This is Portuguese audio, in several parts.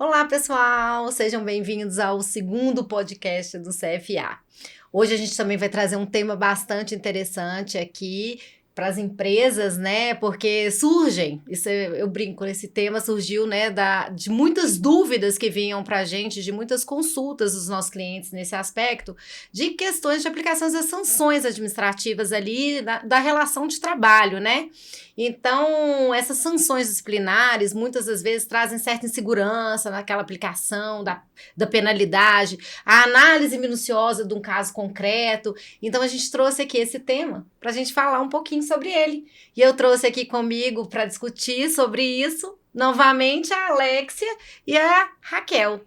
Olá, pessoal! Sejam bem-vindos ao segundo podcast do CFA. Hoje a gente também vai trazer um tema bastante interessante aqui para as empresas, né? Porque surgem, eu brinco, esse tema surgiu, né, de muitas dúvidas que vinham para a gente, de muitas consultas dos nossos clientes nesse aspecto, de questões de aplicações das sanções administrativas ali, da relação de trabalho, né? Então, essas sanções disciplinares muitas das vezes trazem certa insegurança naquela aplicação da penalidade, a análise minuciosa de um caso concreto. Então, a gente trouxe aqui esse tema para a gente falar um pouquinho sobre ele. E eu trouxe aqui comigo para discutir sobre isso, novamente, a Alexia e a Raquel.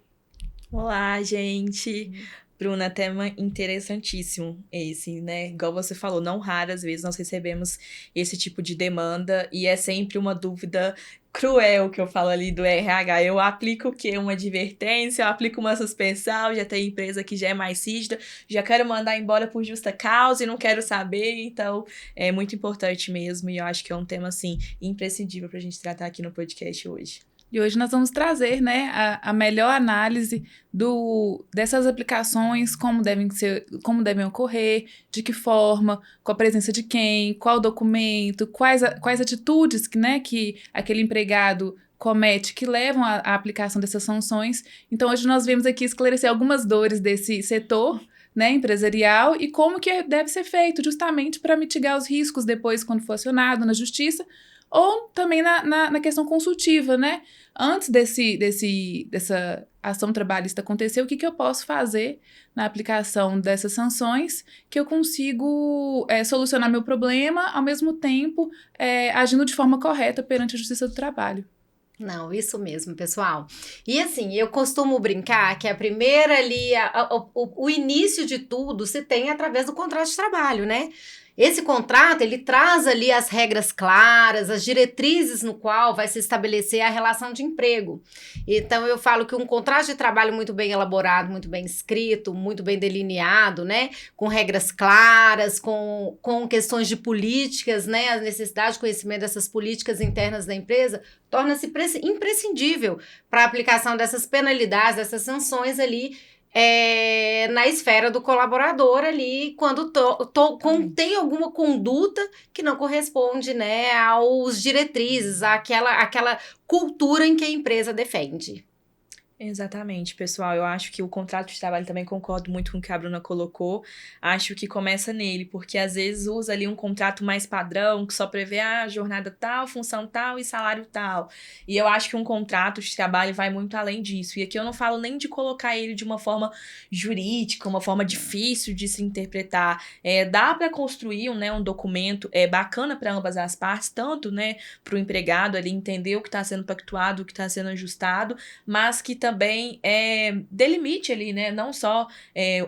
Olá, gente! Bruna, tema interessantíssimo esse, né? Igual você falou, não raras vezes nós recebemos esse tipo de demanda e é sempre uma dúvida cruel que eu falo ali do RH. Eu aplico o quê? Uma advertência, eu aplico uma suspensão, já tem empresa que já é mais rígida, já quero mandar embora por justa causa e não quero saber, então é muito importante mesmo e eu acho que é um tema, assim, imprescindível pra gente tratar aqui no podcast hoje. E hoje nós vamos trazer, né, a melhor análise dessas aplicações, como devem ocorrer, de que forma, com a presença de quem, qual documento, quais atitudes que aquele empregado comete que levam à aplicação dessas sanções. Então, hoje nós viemos aqui esclarecer algumas dores desse setor, né, empresarial e como que deve ser feito, justamente para mitigar os riscos depois, quando for acionado na justiça, ou também na questão consultiva, né? Antes dessa ação trabalhista acontecer, o que eu posso fazer na aplicação dessas sanções que eu consigo solucionar meu problema, ao mesmo tempo agindo de forma correta perante a Justiça do Trabalho. Não, isso mesmo, pessoal. E assim, eu costumo brincar que a primeira ali, o início de tudo se tem através do contrato de trabalho, né? Esse contrato, ele traz ali as regras claras, as diretrizes no qual vai se estabelecer a relação de emprego. Então, eu falo que um contrato de trabalho muito bem elaborado, muito bem escrito, muito bem delineado, né? Com regras claras, com questões de políticas, né? A necessidade de conhecimento dessas políticas internas da empresa torna-se imprescindível para a aplicação dessas penalidades, dessas sanções ali, na esfera do colaborador ali, quando tem alguma conduta que não corresponde, né, aos diretrizes, àquela cultura em que a empresa defende. Exatamente, pessoal. Eu acho que o contrato de trabalho também concordo muito com o que a Bruna colocou. Acho que começa nele, porque às vezes usa ali um contrato mais padrão, que só prevê a jornada tal, função tal e salário tal. E eu acho que um contrato de trabalho vai muito além disso. E aqui eu não falo nem de colocar ele de uma forma jurídica, uma forma difícil de se interpretar. Dá para construir um documento bacana para ambas as partes, tanto, né, para o empregado ali entender o que está sendo pactuado, o que está sendo ajustado, mas que também delimite ali, né, não só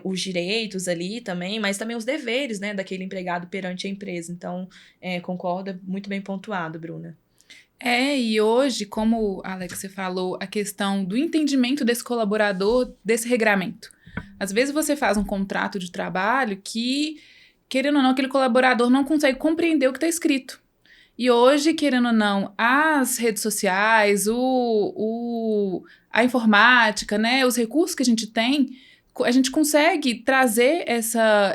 os direitos ali também, mas também os deveres, né, daquele empregado perante a empresa. Então, concorda, muito bem pontuado, Bruna. E hoje, como a Alexia falou, a questão do entendimento desse colaborador, desse regramento. Às vezes você faz um contrato de trabalho que, querendo ou não, aquele colaborador não consegue compreender o que está escrito. E hoje, querendo ou não, as redes sociais, a informática, né, os recursos que a gente consegue trazer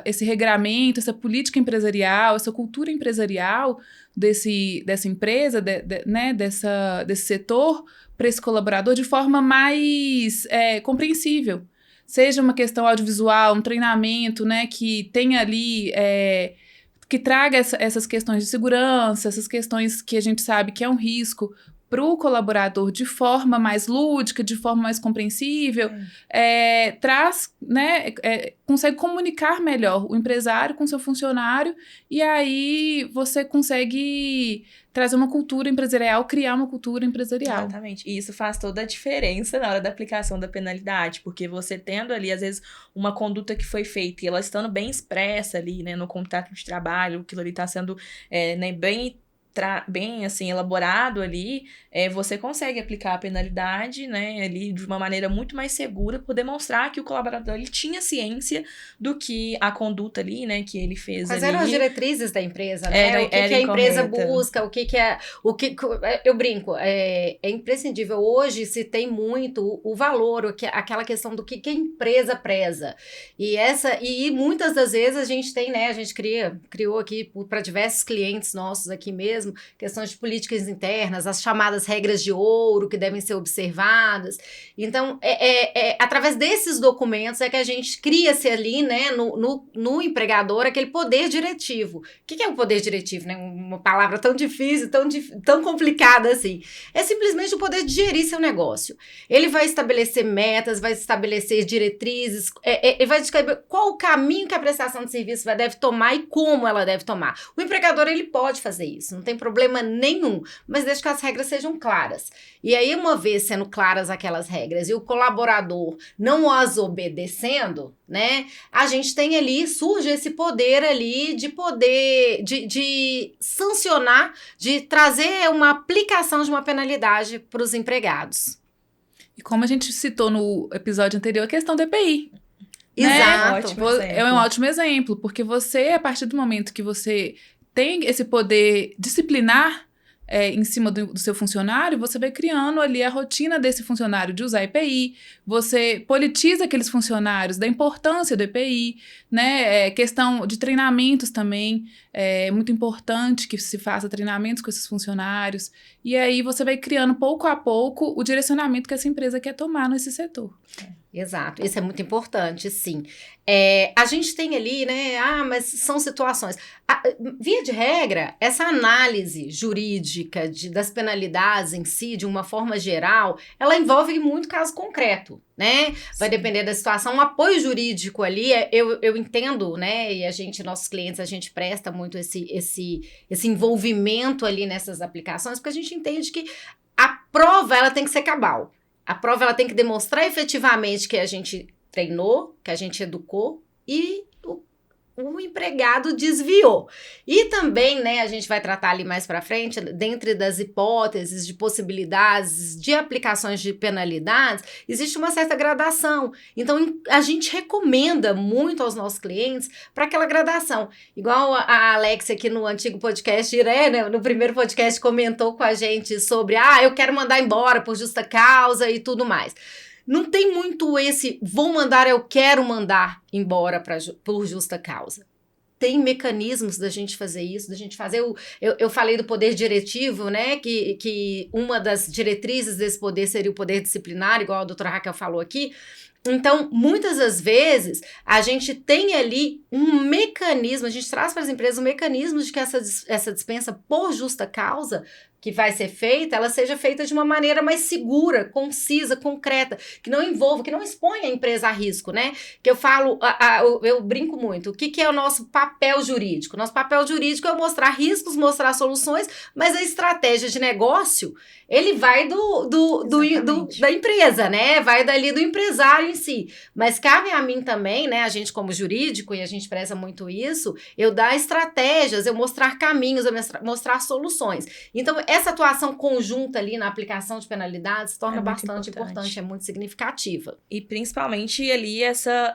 esse regramento, essa política empresarial, essa cultura empresarial dessa empresa, né, desse setor para esse colaborador de forma mais compreensível. Seja uma questão audiovisual, um treinamento, né, que tenha ali... que traga essas questões de segurança, essas questões que a gente sabe que é um risco para o colaborador de forma mais lúdica, de forma mais compreensível, traz, né, consegue comunicar melhor o empresário com seu funcionário e aí você consegue trazer uma cultura empresarial, criar uma cultura empresarial. Exatamente. E isso faz toda a diferença na hora da aplicação da penalidade, porque você tendo ali, às vezes, uma conduta que foi feita e ela estando bem expressa ali, né, no contrato de trabalho, aquilo ali está sendo né, bem bem assim, elaborado ali, você consegue aplicar a penalidade, né, ali de uma maneira muito mais segura, por demonstrar que o colaborador ele tinha ciência do que a conduta ali, né, que ele fez Quais ali. eram as diretrizes da empresa, né? Era o que a empresa incorreta. busca, eu brinco, é imprescindível. Hoje se tem muito o valor, aquela questão do que a empresa preza. E muitas das vezes a gente tem, né? A gente criou aqui para diversos clientes nossos aqui mesmo, questões de políticas internas, as chamadas regras de ouro que devem ser observadas. Então, através desses documentos é que a gente cria-se ali, né, no empregador, aquele poder diretivo. O que é o poder diretivo, né? Uma palavra tão difícil, tão complicada assim. É simplesmente o poder de gerir seu negócio. Ele vai estabelecer metas, vai estabelecer diretrizes, ele vai descrever qual o caminho que a prestação de serviço deve tomar e como ela deve tomar. O empregador, ele pode fazer isso, não tem problema nenhum, mas desde que as regras sejam claras. E aí, uma vez sendo claras aquelas regras e o colaborador não as obedecendo, né, a gente tem ali, surge esse poder ali de sancionar, de trazer uma aplicação de uma penalidade para os empregados. E como a gente citou no episódio anterior, a questão do EPI. Exato. É um ótimo exemplo, porque você, a partir do momento que você tem esse poder disciplinar em cima do seu funcionário, você vai criando ali a rotina desse funcionário de usar EPI, você politiza aqueles funcionários da importância do EPI, né? Questão de treinamentos também, é muito importante que se faça treinamentos com esses funcionários, e aí você vai criando pouco a pouco o direcionamento que essa empresa quer tomar nesse setor. Exato, isso é muito importante, sim. A gente tem ali, né, mas são situações. Via de regra, essa análise jurídica das penalidades em si, de uma forma geral, ela envolve muito caso concreto, né? Vai depender da situação. Um apoio jurídico ali, eu entendo, né, e nossos clientes, a gente presta muito esse envolvimento ali nessas aplicações, porque a gente entende que a prova, ela tem que ser cabal. A prova, ela tem que demonstrar efetivamente que a gente treinou, que a gente educou e o empregado desviou. E também, né, a gente vai tratar ali mais para frente, dentre das hipóteses de possibilidades de aplicações de penalidades, existe uma certa gradação. Então, a gente recomenda muito aos nossos clientes para aquela gradação. Igual a Alexia aqui no antigo podcast, né, no primeiro podcast comentou com a gente sobre, eu quero mandar embora por justa causa e tudo mais. Não tem muito vou mandar, eu quero mandar embora por justa causa. Tem mecanismos da gente fazer isso, da gente fazer eu falei do poder diretivo, né, que uma das diretrizes desse poder seria o poder disciplinar, igual a doutora Raquel falou aqui. Então, muitas das vezes, a gente tem ali um mecanismo, a gente traz para as empresas um mecanismo de que essa dispensa por justa causa que vai ser feita, ela seja feita de uma maneira mais segura, concisa, concreta, que não envolva, que não exponha a empresa a risco, né? Que eu falo, eu brinco muito, o que é o nosso papel jurídico? Nosso papel jurídico é mostrar riscos, mostrar soluções, mas a estratégia de negócio, ele vai da empresa, né? Vai dali do empresário em si. Mas cabe a mim também, né? A gente como jurídico, e a gente preza muito isso, eu dar estratégias, eu mostrar caminhos, eu mostrar soluções. Então, essa atuação conjunta ali na aplicação de penalidades se torna bastante importante, é muito significativa. E principalmente ali essa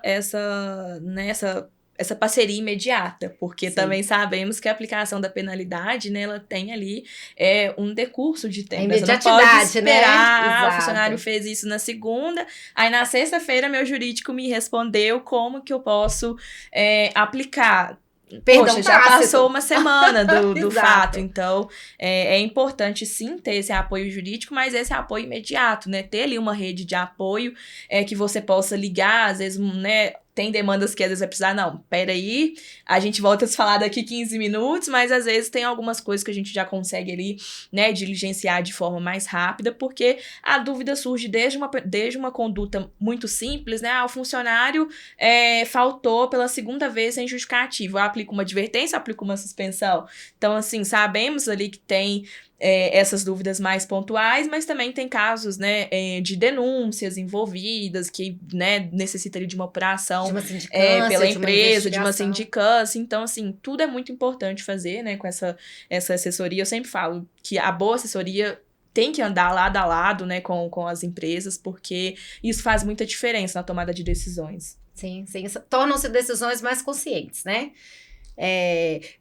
parceria imediata, porque também sabemos que a aplicação da penalidade, né, ela tem ali um decurso de tempo. Você não pode esperar, né? O funcionário fez isso na segunda, aí na sexta-feira meu jurídico me respondeu como que eu posso aplicar. Perdão, poxa, já passou uma semana do fato, então é importante sim ter esse apoio jurídico, mas esse apoio imediato, né, ter ali uma rede de apoio que você possa ligar, às vezes, né, tem demandas que às vezes vai precisar, não, peraí, a gente volta a se falar daqui 15 minutos, mas às vezes tem algumas coisas que a gente já consegue ali, né, diligenciar de forma mais rápida, porque a dúvida surge desde uma conduta muito simples, né, o funcionário faltou pela segunda vez sem justificativo, aplica uma advertência, aplica uma suspensão. Então, assim, sabemos ali que tem essas dúvidas mais pontuais, mas também tem casos, né, de denúncias envolvidas, que, né, necessita ali de uma apuração De uma sindicância, pela de uma empresa, de uma investigação. sindicância. Então, assim, tudo é muito importante fazer, né, com essa assessoria. Eu sempre falo que a boa assessoria tem que andar lado a lado, né, com as empresas, porque isso faz muita diferença na tomada de decisões. Sim, tornam-se decisões mais conscientes, né?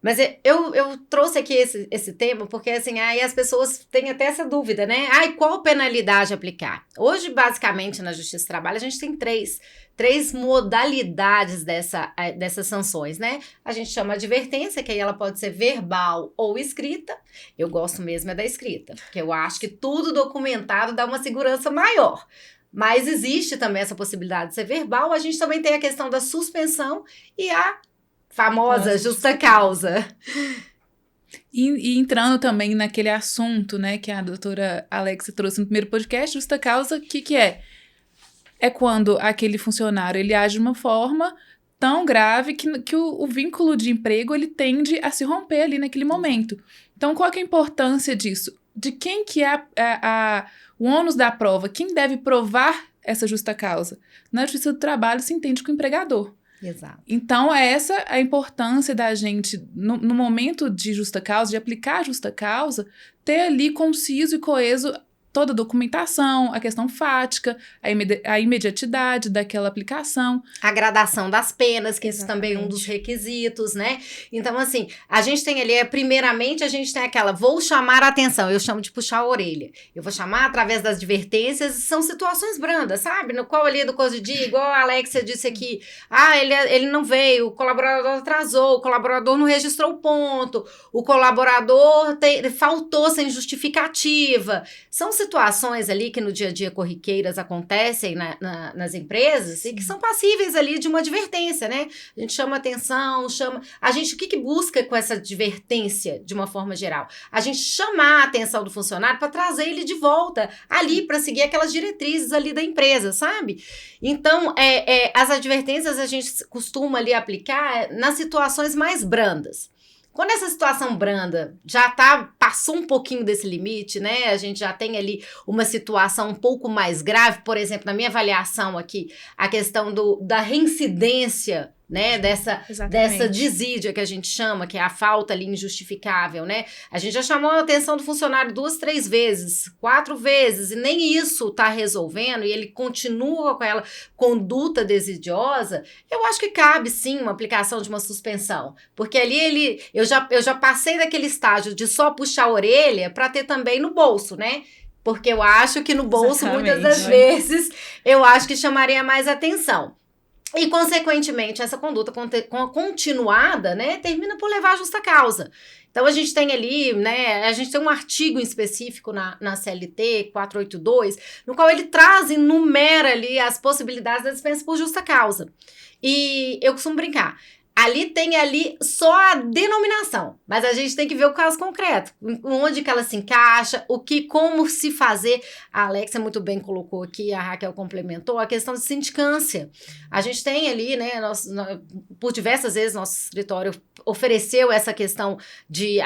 Mas eu trouxe aqui esse tema porque, assim, aí as pessoas têm até essa dúvida, né? Qual penalidade aplicar? Hoje, basicamente, na Justiça do Trabalho, a gente tem três modalidades dessas sanções, né? A gente chama de advertência, que aí ela pode ser verbal ou escrita. Eu gosto mesmo da escrita, porque eu acho que tudo documentado dá uma segurança maior. Mas existe também essa possibilidade de ser verbal. A gente também tem a questão da suspensão e a famosa justa causa. E entrando também naquele assunto, né, que a doutora Alexa trouxe no primeiro podcast, justa causa, o que é? É quando aquele funcionário ele age de uma forma tão grave que o vínculo de emprego ele tende a se romper ali naquele momento. Então, qual que é a importância disso? De quem que é o ônus da prova? Quem deve provar essa justa causa? Na Justiça do Trabalho se entende com o empregador. Exato. Então, essa a importância da gente, no momento de justa causa, de aplicar a justa causa, ter ali conciso e coeso toda a documentação, a questão fática, a imediatidade daquela aplicação. A gradação das penas, que isso também é um dos requisitos, né? Então, assim, a gente tem ali, primeiramente, a gente tem aquela, vou chamar a atenção, eu chamo de puxar a orelha. Eu vou chamar através das advertências, são situações brandas, sabe? No qual ali do coisa de dia, igual a Alexia disse aqui, ele não veio, o colaborador atrasou, o colaborador não registrou o ponto, o colaborador faltou sem justificativa. São situações ali que no dia a dia corriqueiras acontecem nas empresas. Sim. E que são passíveis ali de uma advertência, né? A gente chama atenção, a gente, o que busca com essa advertência de uma forma geral? A gente chamar a atenção do funcionário para trazer ele de volta ali para seguir aquelas diretrizes ali da empresa, sabe? Então, as advertências a gente costuma ali aplicar nas situações mais brandas. Quando essa situação branda já passou um pouquinho desse limite, né? A gente já tem ali uma situação um pouco mais grave, por exemplo, na minha avaliação aqui, a questão da reincidência, né, dessa desídia que a gente chama, que é a falta ali injustificável, né? A gente já chamou a atenção do funcionário 2, 3 vezes, 4 vezes, e nem isso tá resolvendo, e ele continua com aquela conduta desidiosa. Eu acho que cabe sim uma aplicação de uma suspensão, porque ali eu já passei daquele estágio de só puxar a orelha para ter também no bolso, né? Porque eu acho que no bolso, muitas das vezes, eu acho que chamaria mais atenção. E, consequentemente, essa conduta continuada, né, termina por levar à justa causa. Então, a gente tem ali, né, a gente tem um artigo em específico na CLT 482, no qual ele traz e enumera ali as possibilidades da dispensa por justa causa. E eu costumo brincar. Ali tem só a denominação, mas a gente tem que ver o caso concreto, onde que ela se encaixa, como se fazer. A Alexia muito bem colocou aqui, a Raquel complementou, a questão de sindicância. A gente tem ali, né, por diversas vezes nosso escritório ofereceu essa questão de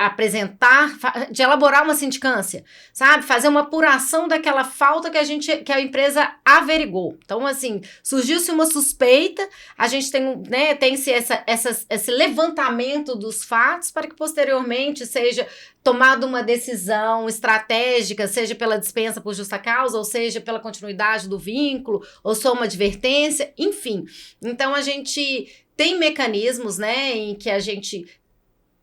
de elaborar uma sindicância, sabe? Fazer uma apuração daquela falta que a empresa averigou. Então, assim, surgiu-se uma suspeita, a gente tem-se esse levantamento dos fatos para que posteriormente seja tomada uma decisão estratégica, seja pela dispensa por justa causa, ou seja pela continuidade do vínculo, ou só uma advertência, enfim. Então, a gente tem mecanismos, né, em que a gente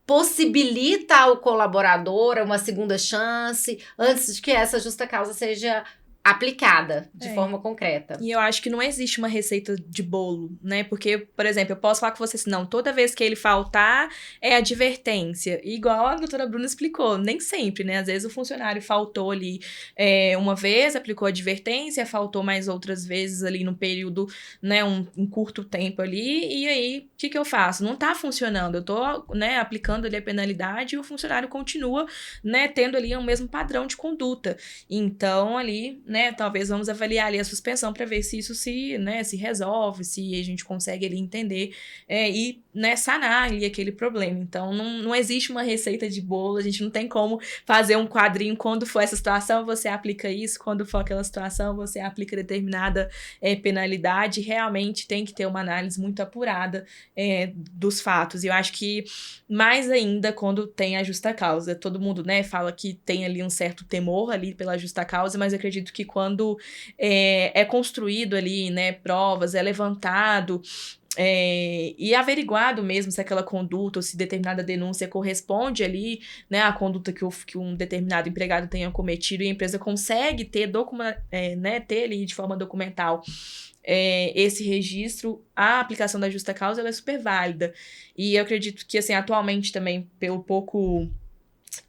possibilita ao colaborador uma segunda chance antes de que essa justa causa seja aplicada de forma concreta. E eu acho que não existe uma receita de bolo, né? Porque, por exemplo, eu posso falar com você assim, não, toda vez que ele faltar é advertência. Igual a doutora Bruna explicou, nem sempre, né? Às vezes o funcionário faltou ali uma vez, aplicou advertência, faltou mais outras vezes ali no período, né, um curto tempo ali, e aí, o que eu faço? Não tá funcionando, eu tô, né, aplicando ali a penalidade e o funcionário continua, né, tendo ali o mesmo padrão de conduta. Então, ali, né, talvez vamos avaliar ali a suspensão para ver se isso se resolve, se a gente consegue ali entender e, né, sanar ali aquele problema. Então, não existe uma receita de bolo, a gente não tem como fazer um quadrinho, quando for essa situação, você aplica isso, quando for aquela situação, você aplica determinada penalidade. Realmente tem que ter uma análise muito apurada dos fatos. E eu acho que, mais ainda, quando tem a justa causa. Todo mundo, né, fala que tem ali um certo temor ali pela justa causa, mas eu acredito que quando é construído ali, né, provas, é levantado e averiguado mesmo se aquela conduta ou se determinada denúncia corresponde ali, né, à conduta que um determinado empregado tenha cometido, e a empresa consegue ter, ter ali de forma documental esse registro, a aplicação da justa causa, ela é super válida. E eu acredito que, assim, atualmente também, pelo pouco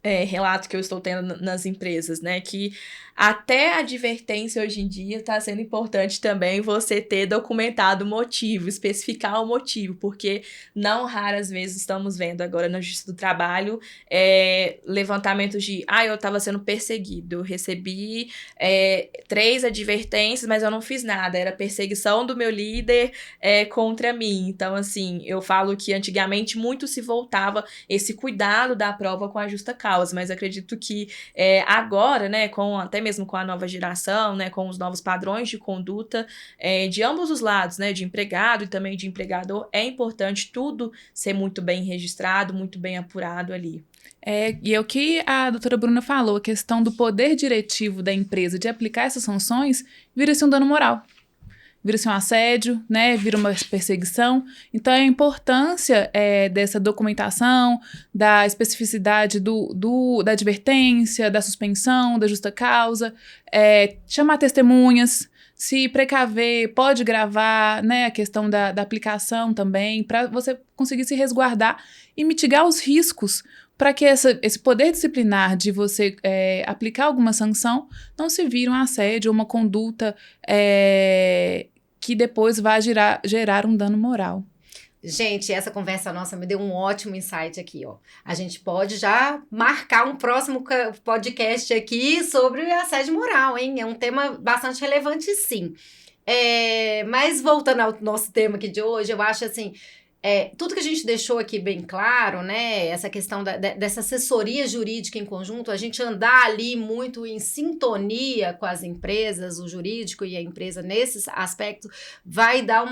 relato que eu estou tendo nas empresas, né, que até a advertência hoje em dia está sendo importante também você ter documentado o motivo, especificar o motivo, porque não raras vezes estamos vendo agora na Justiça do Trabalho levantamentos de, eu estava sendo perseguido, eu recebi 3 advertências, mas eu não fiz nada, era perseguição do meu líder contra mim. Então, assim, eu falo que antigamente muito se voltava esse cuidado da prova com a justa causa, mas acredito que agora, né, até mesmo com a nova geração, né, com os novos padrões de conduta de ambos os lados, né, de empregado e também de empregador, é importante tudo ser muito bem registrado, muito bem apurado ali. E é o que a doutora Bruna falou, a questão do poder diretivo da empresa de aplicar essas sanções vira-se um dano moral. Vira-se um assédio, né? Vira uma perseguição. Então, a importância dessa documentação, da especificidade da advertência, da suspensão, da justa causa, chamar testemunhas, se precaver, pode gravar, né? A questão da aplicação também, para você conseguir se resguardar e mitigar os riscos, para que esse poder disciplinar de você aplicar alguma sanção não se vire um assédio ou uma conduta que depois vai gerar um dano moral. Gente, essa conversa nossa me deu um ótimo insight aqui, ó. A gente pode já marcar um próximo podcast aqui sobre assédio moral, hein? É um tema bastante relevante, sim. Mas voltando ao nosso tema aqui de hoje, eu acho assim... tudo que a gente deixou aqui bem claro, né, essa questão dessa assessoria jurídica em conjunto, a gente andar ali muito em sintonia com as empresas, o jurídico e a empresa nesses aspectos, vai dar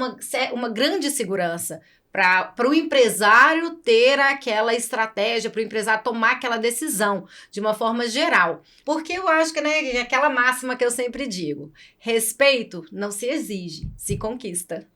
uma grande segurança para o empresário ter aquela estratégia, para o empresário tomar aquela decisão de uma forma geral. Porque eu acho que, né, aquela máxima que eu sempre digo, respeito não se exige, se conquista.